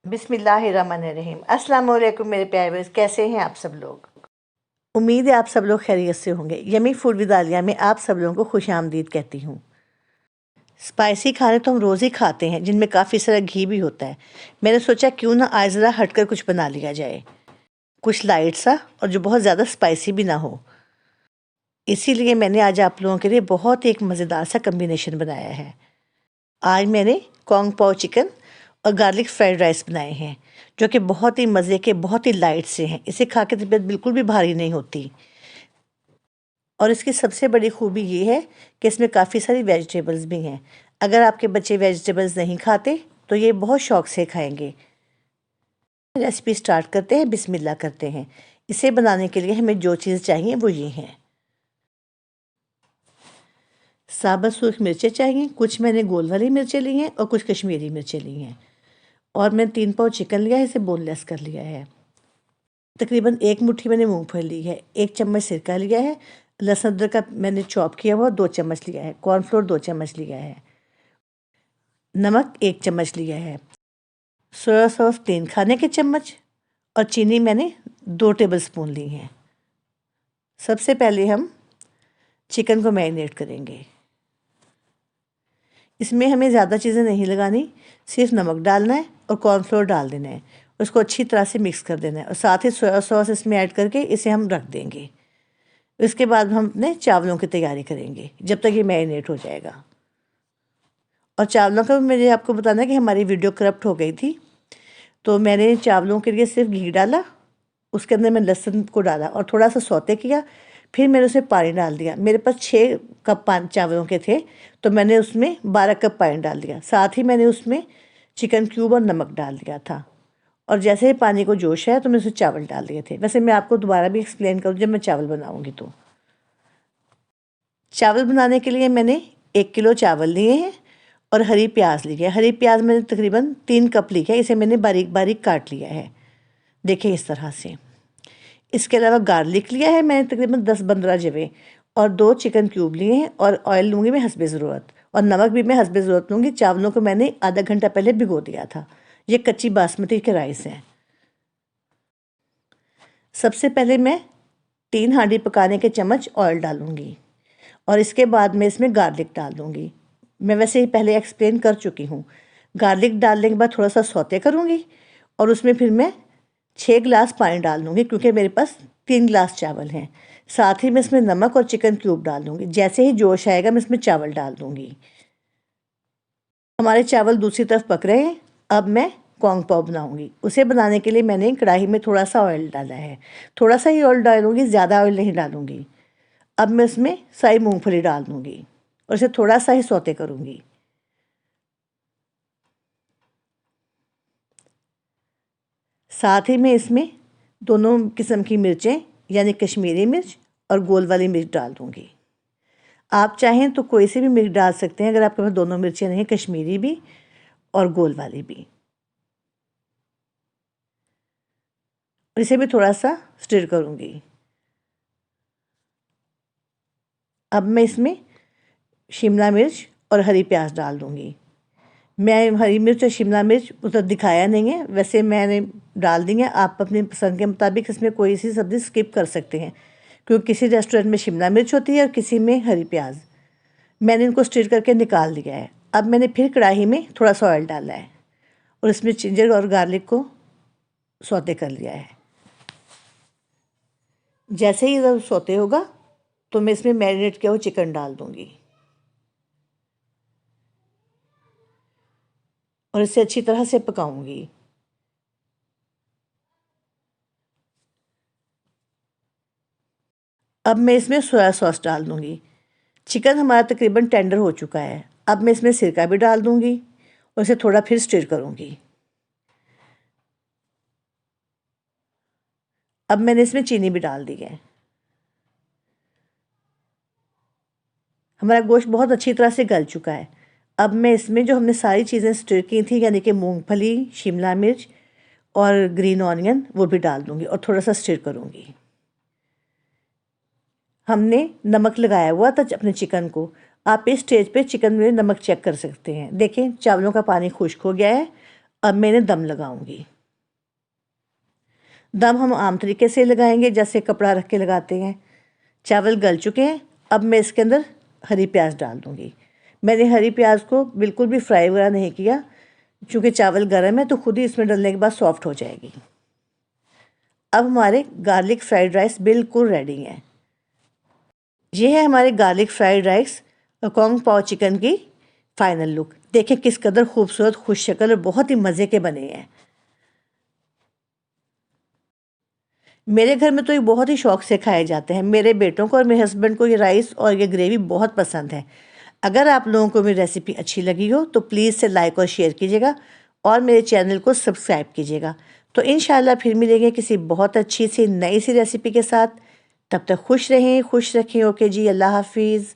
बिस्मिल्लाहिर्रहमानिर्रहीम। अस्सलाम वालेकुम मेरे प्यारे व्यूअर्स, कैसे हैं आप सब लोग। उम्मीद है आप सब लोग खैरियत से होंगे। यमी फूड विद आलिया में आप सब लोगों को खुश आमदीद कहती हूँ। स्पाइसी खाने तो हम रोज़ ही खाते हैं, जिनमें काफ़ी सारा घी भी होता है। मैंने सोचा क्यों ना आज ज़रा हटकर कुछ बना लिया जाए, कुछ लाइट सा और जो बहुत ज़्यादा स्पाइसी भी ना हो। इसीलिए मैंने आज आप लोगों के लिए बहुत एक मज़ेदार सा कम्बिनेशन बनाया है। आज मैंने कॉन्ग पाव चिकन और गार्लिक फ्राइड राइस बनाए हैं, जो कि बहुत ही मज़े के, बहुत ही लाइट से हैं। इसे खा के तबीयत बिल्कुल भी भारी नहीं होती। और इसकी सबसे बड़ी खूबी ये है कि इसमें काफ़ी सारी वेजिटेबल्स भी हैं। अगर आपके बच्चे वेजिटेबल्स नहीं खाते तो ये बहुत शौक से खाएंगे। रेसिपी स्टार्ट करते हैं, बिस्मिल्लाह करते हैं। इसे बनाने के लिए हमें जो चीज़ चाहिए वो ये हैं। साबुत सूख मिर्चें चाहिए, कुछ मैंने गोल वाली मिर्चें ली हैं और कुछ कश्मीरी मिर्चें ली हैं। और मैंने 3 पाव चिकन लिया है, इसे बोनलेस कर लिया है। तकरीबन 1 मुट्ठी मैंने मूंगफली ली है, 1 चम्मच सिरका लिया है, लहसुन अदरक का मैंने चॉप किया हुआ 2 चम्मच लिया है, कॉर्नफ्लोर 2 चम्मच लिया है, नमक 1 चम्मच लिया है, सोया सॉस 3 खाने के चम्मच और चीनी मैंने 2 टेबलस्पून ली हैं। सबसे पहले हम चिकन को मैरिनेट करेंगे। इसमें हमें ज़्यादा चीज़ें नहीं लगानी, सिर्फ नमक डालना है और कॉर्नफ्लोर डाल देना है। उसको अच्छी तरह से मिक्स कर देना है और साथ ही सोया सॉस इसमें ऐड करके इसे हम रख देंगे। इसके बाद हम अपने चावलों की तैयारी करेंगे जब तक ये मैरिनेट हो जाएगा। और चावलों का मुझे आपको बताना है कि हमारी वीडियो करप्ट हो गई थी, तो मैंने चावलों के लिए सिर्फ घी डाला, उसके अंदर मैंने लहसुन को डाला और थोड़ा सा सौते किया। फिर मैंने उसमें पानी डाल दिया। मेरे पास 6 कप पानी चावलों के थे, तो मैंने उसमें 12 कप पानी डाल दिया। साथ ही मैंने उसमें चिकन क्यूब और नमक डाल दिया था। और जैसे ही पानी को जोश है तो मैं उसमें चावल डाल दिए थे। वैसे मैं आपको दोबारा भी एक्सप्लेन करूँ जब मैं चावल बनाऊँगी। तो चावल बनाने के लिए मैंने 1 किलो चावल लिए हैं और हरी प्याज ली है। हरी प्याज मैंने तकरीबन 3 कप ली है, इसे मैंने बारीक बारीक काट लिया है, देखिए इस तरह से। इसके अलावा गार्लिक लिया है मैंने तकरीबन 10-15 जवे और 2 चिकन क्यूब लिए हैं। और ऑयल लूँगी मैं हस्बे ज़रूरत, और नमक भी मैं हस्बे ज़रूरत लूँगी। चावलों को मैंने आधा घंटा पहले भिगो दिया था। ये कच्ची बासमती के राइस हैं। सबसे पहले मैं 3 हांडी पकाने के चम्मच ऑयल डालूँगी और इसके बाद मैं इसमें गार्लिक डाल दूँगी। मैं वैसे ही पहले एक्सप्लेन कर चुकी हूँ। गार्लिक डालने के बाद थोड़ा सा सौते करूँगी और उसमें फिर मैं 6 गिलास पानी डाल दूँगी, क्योंकि मेरे पास 3 गिलास चावल हैं। साथ ही मैं इसमें नमक और चिकन क्यूब डाल दूँगी। जैसे ही जोश आएगा मैं इसमें चावल डाल दूँगी। हमारे चावल दूसरी तरफ पक रहे हैं। अब मैं कॉन्ग पाव बनाऊँगी। उसे बनाने के लिए मैंने कढ़ाई में थोड़ा सा ऑयल डाला है। थोड़ा सा ही ऑयल डालूँगी, ज़्यादा ऑयल नहीं डालूँगी। अब मैं इसमें सारी मूंगफली डाल दूँगी और इसे थोड़ा सा ही सौते करूँगी। साथ ही मैं इसमें दोनों किस्म की मिर्चें, यानी कश्मीरी मिर्च और गोल वाली मिर्च डाल दूँगी। आप चाहें तो कोई सी भी मिर्च डाल सकते हैं, अगर आपके पास दोनों मिर्चें नहीं, कश्मीरी भी और गोल वाली भी। इसे भी थोड़ा सा स्टिर करूँगी। अब मैं इसमें शिमला मिर्च और हरी प्याज डाल दूँगी। मैं हरी मिर्च और शिमला मिर्च उतना दिखाया नहीं है, वैसे मैंने डाल दी है। आप अपनी पसंद के मुताबिक इसमें कोई सी सब्ज़ी स्किप कर सकते हैं, क्योंकि किसी रेस्टोरेंट में शिमला मिर्च होती है और किसी में हरी प्याज। मैंने इनको स्टिर करके निकाल दिया है। अब मैंने फिर कढ़ाई में थोड़ा सा ऑयल डाला है और इसमें जिंजर और गार्लिक को सौते कर लिया है। जैसे ही जब सौते होगा तो मैं इसमें मैरिनेट किया हुआ चिकन डाल दूँगी और इसे अच्छी तरह से पकाऊंगी। अब मैं इसमें सोया सॉस डाल दूँगी। चिकन हमारा तकरीबन टेंडर हो चुका है। अब मैं इसमें सिरका भी डाल दूँगी और इसे थोड़ा फिर स्टिर करूँगी। अब मैंने इसमें चीनी भी डाल दी है। हमारा गोश्त बहुत अच्छी तरह से गल चुका है। अब मैं इसमें जो हमने सारी चीज़ें स्टिर की थी, यानी कि मूंगफली, शिमला मिर्च और ग्रीन ऑनियन, वो भी डाल दूँगी और थोड़ा सा स्टिर करूँगी। हमने नमक लगाया हुआ था अपने चिकन को। आप इस स्टेज पे चिकन में नमक चेक कर सकते हैं। देखें चावलों का पानी खुश्क हो गया है। अब मैं इन्हें दम लगाऊंगी। दम हम आम तरीके से लगाएंगे, जैसे कपड़ा रख के लगाते हैं। चावल गल चुके हैं, अब मैं इसके अंदर हरी प्याज डाल दूंगी। मैंने हरी प्याज को बिल्कुल भी फ्राई वगैरह नहीं किया, क्योंकि चावल गर्म है तो खुद ही इसमें डालने के बाद सॉफ्ट हो जाएगी। अब हमारे गार्लिक फ्राइड राइस बिल्कुल रेडी हैं। ये है हमारे गार्लिक फ्राइड राइस और कॉन्ग पाव चिकन की फाइनल लुक। देखें किस कदर खूबसूरत, खुश शक्ल और बहुत ही मज़े के बने हैं। मेरे घर में तो ये बहुत ही शौक से खाए जाते हैं। मेरे बेटों को और मेरे हस्बैंड को ये राइस और ये ग्रेवी बहुत पसंद है। अगर आप लोगों को मेरी रेसिपी अच्छी लगी हो तो प्लीज़ से लाइक और शेयर कीजिएगा और मेरे चैनल को सब्सक्राइब कीजिएगा। तो इंशाल्लाह फिर मिलेंगे किसी बहुत अच्छी सी नई सी रेसिपी के साथ। तब तक खुश रहें, खुश रखें। ओके जी, अल्लाह हाफिज़।